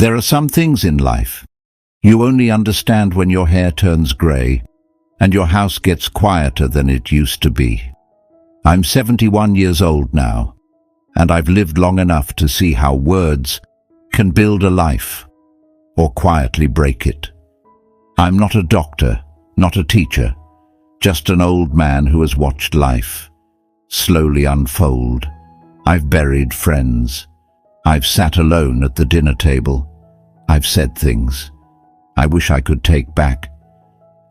There are some things in life you only understand when your hair turns grey and your house gets quieter than it used to be. I'm 71 years old now, and I've lived long enough to see how words can build a life or quietly break it. I'm not a doctor, not a teacher, just an old man who has watched life slowly unfold. I've buried friends. I've sat alone at the dinner table. I've said things I wish I could take back.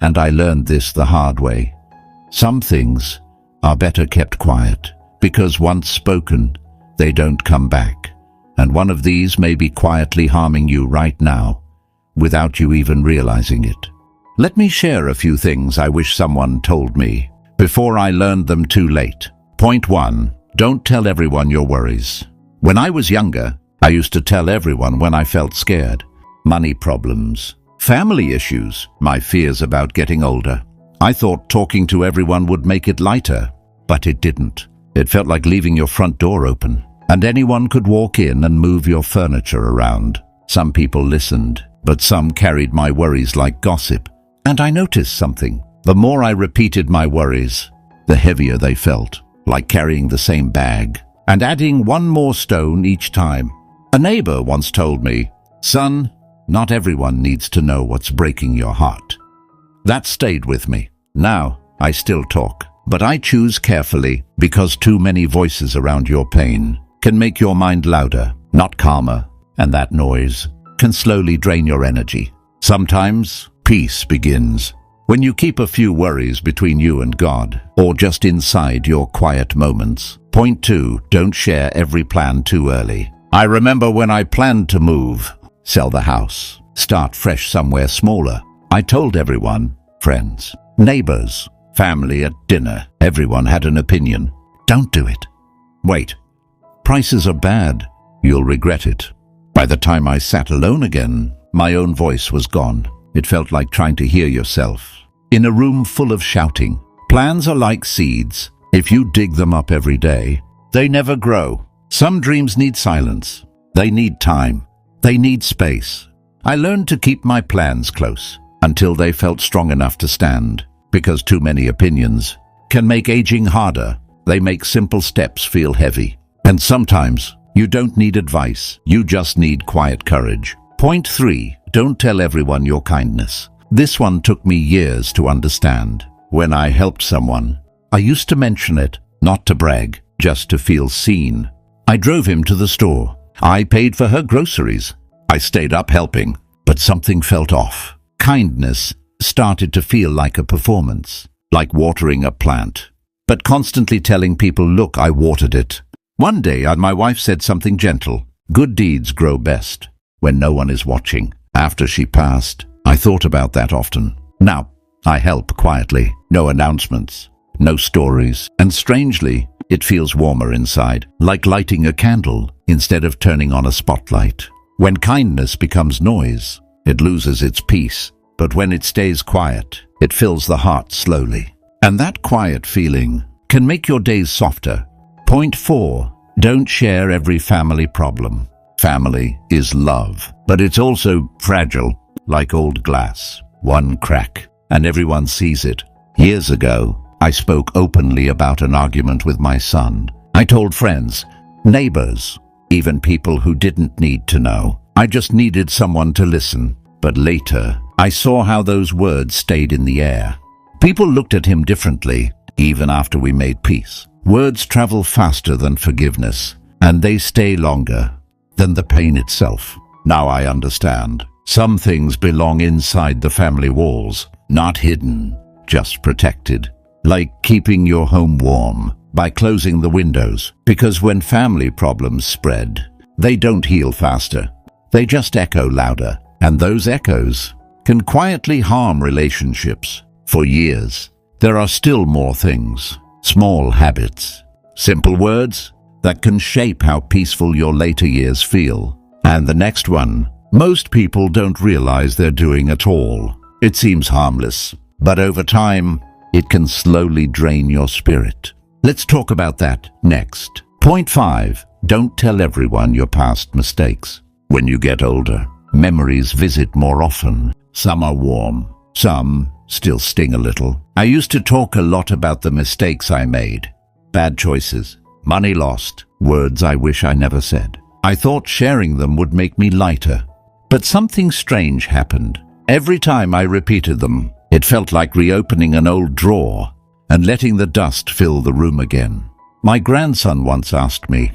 And I learned this the hard way. Some things are better kept quiet, because once spoken, they don't come back. And one of these may be quietly harming you right now, without you even realizing it. Let me share a few things I wish someone told me before I learned them too late. Point 1. Don't tell everyone your worries. When I was younger, I used to tell everyone when I felt scared. Money problems, family issues, my fears about getting older. I thought talking to everyone would make it lighter, but it didn't. It felt like leaving your front door open, and anyone could walk in and move your furniture around. Some people listened, but some carried my worries like gossip. And I noticed something. The more I repeated my worries, the heavier they felt, like carrying the same bag, and adding one more stone each time. A neighbor once told me, "Son, not everyone needs to know what's breaking your heart." That stayed with me. Now, I still talk, but I choose carefully, because too many voices around your pain can make your mind louder, not calmer, and that noise can slowly drain your energy. Sometimes, peace begins when you keep a few worries between you and God, or just inside your quiet moments. Point 2. Don't share every plan too early. I remember when I planned to move, sell the house, start fresh somewhere smaller. I told everyone, friends, neighbors, family at dinner. Everyone had an opinion. Don't do it. Wait. Prices are bad. You'll regret it. By the time I sat alone again, my own voice was gone. It felt like trying to hear yourself in a room full of shouting. Plans are like seeds. If you dig them up every day, they never grow. Some dreams need silence. They need time. They need space. I learned to keep my plans close until they felt strong enough to stand, because too many opinions can make aging harder. They make simple steps feel heavy. And sometimes you don't need advice. You just need quiet courage. Point 3. Don't tell everyone your kindness. This one took me years to understand. When I helped someone, I used to mention it, not to brag, just to feel seen. I drove him to the store. I paid for her groceries. I stayed up helping, but something felt off. Kindness started to feel like a performance, like watering a plant, but constantly telling people, "Look, I watered it." One day, my wife said something gentle. Good deeds grow best when no one is watching. After she passed, I thought about that often. Now, I help quietly. No announcements, no stories. And strangely, it feels warmer inside, like lighting a candle instead of turning on a spotlight. When kindness becomes noise, it loses its peace. But when it stays quiet, it fills the heart slowly. And that quiet feeling can make your days softer. Point 4. Don't share every family problem. Family is love, but it's also fragile, like old glass. One crack, and everyone sees it. Years ago, I spoke openly about an argument with my son. I told friends, neighbors, even people who didn't need to know. I just needed someone to listen. But later, I saw how those words stayed in the air. People looked at him differently, even after we made peace. Words travel faster than forgiveness, and they stay longer than the pain itself. Now I understand. Some things belong inside the family walls, not hidden, just protected. Like keeping your home warm by closing the windows. Because when family problems spread, they don't heal faster. They just echo louder. And those echoes can quietly harm relationships. For years, there are still more things. Small habits, simple words that can shape how peaceful your later years feel. And the next one, most people don't realize they're doing at all. It seems harmless, but over time, it can slowly drain your spirit. Let's talk about that next. Point 5. Don't tell everyone your past mistakes. When you get older, Memories visit more often. Some are warm, some still sting a little. I used to talk a lot about the mistakes I made, bad choices, money lost, words I wish I never said. I thought sharing them would make me lighter. But something strange happened. Every time I repeated them, it felt like reopening an old drawer and letting the dust fill the room again. My grandson once asked me,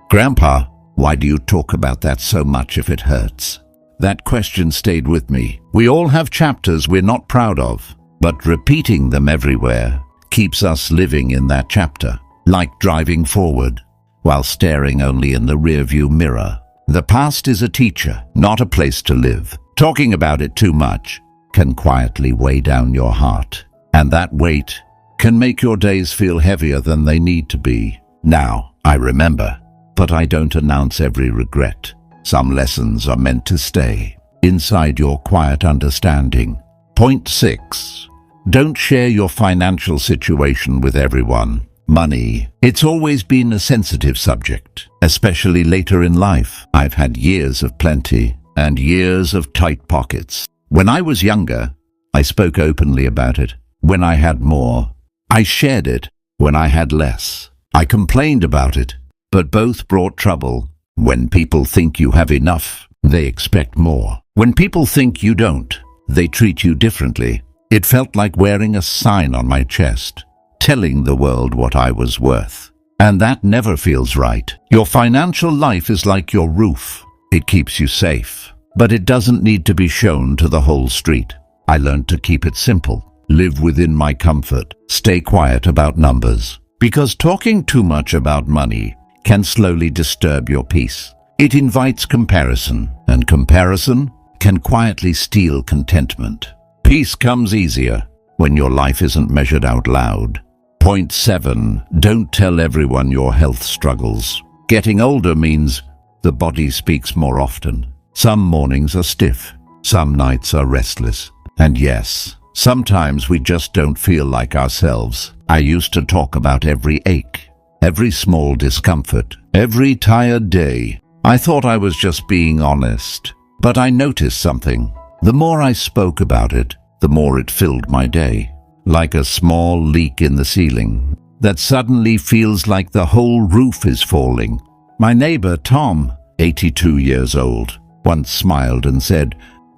"Grandpa, why do you talk about that so much if it hurts?" That question stayed with me. We all have chapters we're not proud of, but repeating them everywhere keeps us living in that chapter, like driving forward while staring only in the rearview mirror. The past is a teacher, not a place to live. Talking about it too much can quietly weigh down your heart, and that weight can make your days feel heavier than they need to be. Now, I remember, but I don't announce every regret. Some lessons are meant to stay inside your quiet understanding. Point 6. Don't share your financial situation with everyone. Money. It's always been a sensitive subject, especially later in life. I've had years of plenty and years of tight pockets. When I was younger, I spoke openly about it. When I had more, I shared it. When I had less, I complained about it. But both brought trouble. When people think you have enough, they expect more. When people think you don't, they treat you differently. It felt like wearing a sign on my chest, telling the world what I was worth. And that never feels right. Your financial life is like your roof. It keeps you safe, but it doesn't need to be shown to the whole street. I learned to keep it simple, live within my comfort, stay quiet about numbers. Because talking too much about money can slowly disturb your peace. It invites comparison, and comparison can quietly steal contentment. Peace comes easier when your life isn't measured out loud. Point 7. Don't tell everyone your health struggles. Getting older means the body speaks more often. Some mornings are stiff, some nights are restless. And yes, sometimes we just don't feel like ourselves. I used to talk about every ache, every small discomfort, every tired day. I thought I was just being honest. But I noticed something. The more I spoke about it, the more it filled my day. Like a small leak in the ceiling that suddenly feels like the whole roof is falling. My neighbor, Tom, 82 years old, once smiled and said,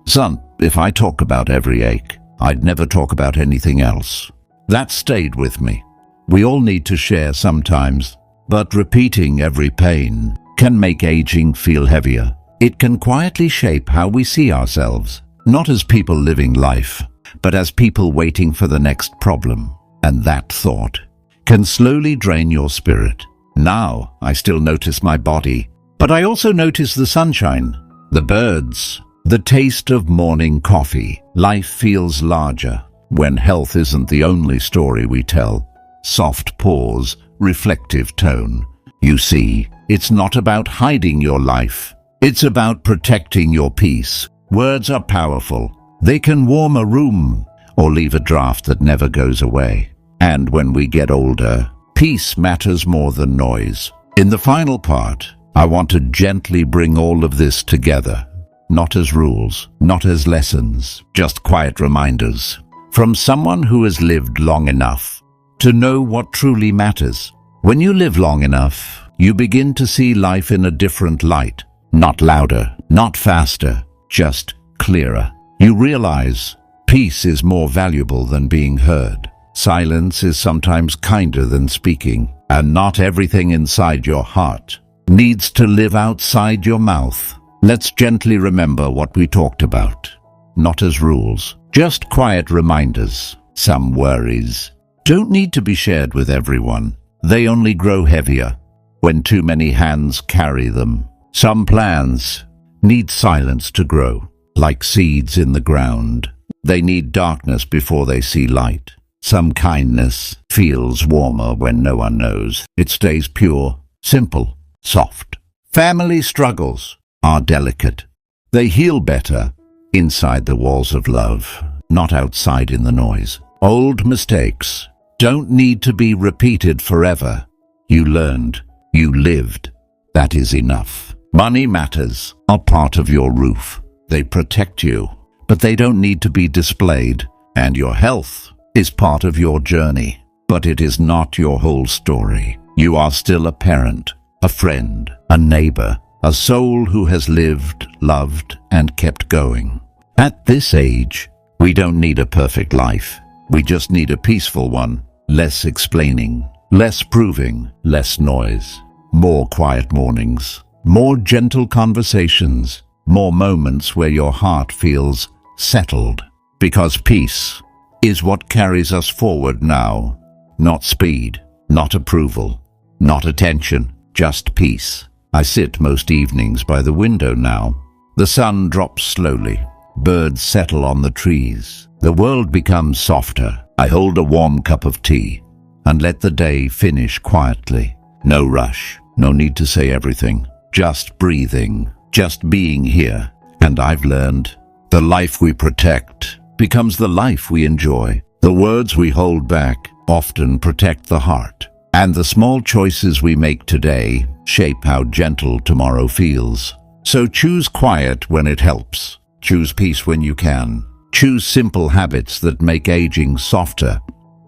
"Son, if I talk about every ache, I'd never talk about anything else." That stayed with me. We all need to share sometimes, but repeating every pain can make aging feel heavier. It can quietly shape how we see ourselves, not as people living life, but as people waiting for the next problem. And that thought can slowly drain your spirit. Now, I still notice my body, but I also notice the sunshine, the birds, the taste of morning coffee. Life feels larger when health isn't the only story we tell. Soft pause, reflective tone. You see, it's not about hiding your life. It's about protecting your peace. Words are powerful. They can warm a room or leave a draft that never goes away. And when we get older, peace matters more than noise. In the final part, I want to gently bring all of this together. Not as rules, not as lessons, just quiet reminders. From someone who has lived long enough to know what truly matters. When you live long enough, you begin to see life in a different light. Not louder, not faster, just clearer. You realize peace is more valuable than being heard. Silence is sometimes kinder than speaking, and not everything inside your heart needs to live outside your mouth. Let's gently remember what we talked about. Not as rules, just quiet reminders. Some worries don't need to be shared with everyone. They only grow heavier when too many hands carry them. Some plans need silence to grow, like seeds in the ground. They need darkness before they see light. Some kindness feels warmer when no one knows. It stays pure, simple, soft. Family struggles are delicate. They heal better inside the walls of love, not outside in the noise. Old mistakes don't need to be repeated forever. You learned, you lived. That is enough. Money matters are part of your roof. They protect you, but they don't need to be displayed. And your health is part of your journey, but it is not your whole story. You are still a parent, a friend, a neighbor, a soul who has lived, loved, and kept going. At this age, we don't need a perfect life. We just need a peaceful one. Less explaining, less proving, less noise. More quiet mornings, more gentle conversations, more moments where your heart feels settled. Because peace is what carries us forward now. Not speed, not approval, not attention, just peace. I sit most evenings by the window now. The sun drops slowly. Birds settle on the trees. The world becomes softer. I hold a warm cup of tea and let the day finish quietly. No rush, no need to say everything. Just breathing, just being here. And I've learned, the life we protect becomes the life we enjoy. The words we hold back often protect the heart. And the small choices we make today shape how gentle tomorrow feels. So choose quiet when it helps. Choose peace when you can. Choose simple habits that make aging softer,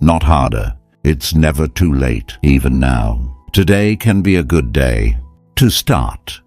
not harder. It's never too late, even now. Today can be a good day to start.